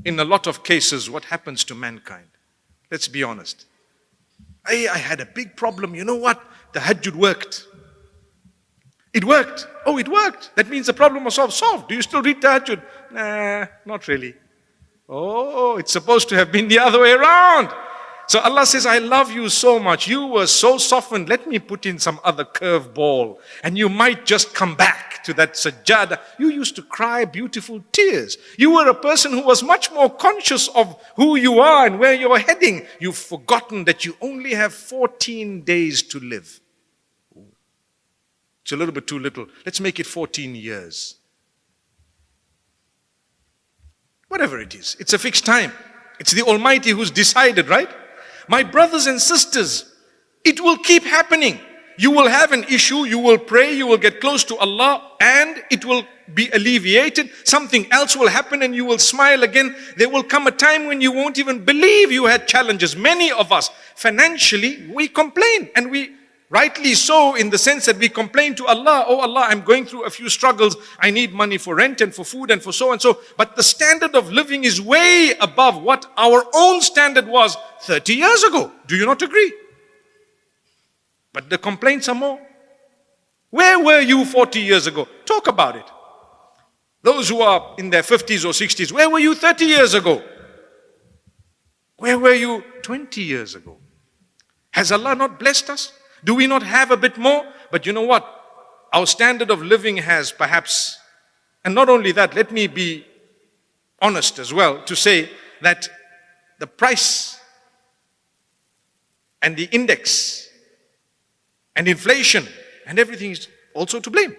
in a lot of cases, what happens to mankind? Let's be honest. I had a big problem. You know what? The tahajjud worked. It worked. Oh, it worked. That means the problem was solved. Do you still read tahajjud? Nah, not really. Oh, it's supposed to have been the other way around. So Allah says, I love you so much. You were so softened. Let me put in some other curveball. And you might just come back to that sajjada. You used to cry beautiful tears. You were a person who was much more conscious of who you are and where you're heading. You've forgotten that you only have 14 days to live. It's a little bit too little. Let's make it 14 years. Whatever it is, it's a fixed time. It's the Almighty who's decided, right? My brothers and sisters, it will keep happening. You will have an issue, you will pray, you will get close to Allah, and it will be alleviated. Something else will happen and you will smile again. There will come a time when you won't even believe you had challenges. Many of us, financially, we complain, and we rightly so, in the sense that we complain to Allah, oh Allah, I'm going through a few struggles. I need money for rent and for food and for so and so. But the standard of living is way above what our own standard was 30 years ago. Do you not agree? But the complaints are more. Where were you 40 years ago? Talk about it. Those who are in their 50s or 60s, where were you 30 years ago? Where were you 20 years ago? Has Allah not blessed us? Do we not have a bit more? But you know what? Our standard of living has perhaps, and not only that, let me be honest as well to say that the price and the index and inflation and everything is also to blame.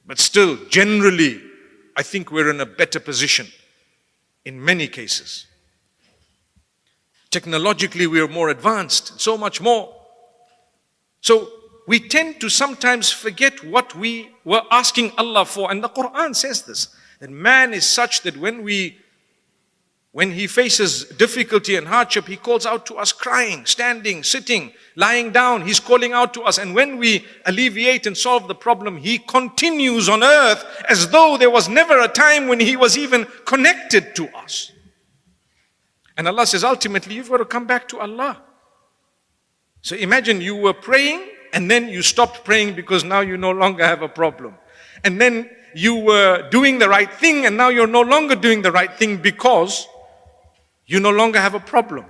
But still, generally, I think we're in a better position in many cases. Technologically, we are more advanced, so much more. So we tend to sometimes forget what we were asking Allah for. And the Quran says this, that man is such that when he faces difficulty and hardship, he calls out to us crying, standing, sitting, lying down. He's calling out to us. And when we alleviate and solve the problem, he continues on earth as though there was never a time when he was even connected to us. And Allah says, ultimately, you've got to come back to Allah. So imagine you were praying and then you stopped praying because now you no longer have a problem. And then you were doing the right thing and now you're no longer doing the right thing because you no longer have a problem.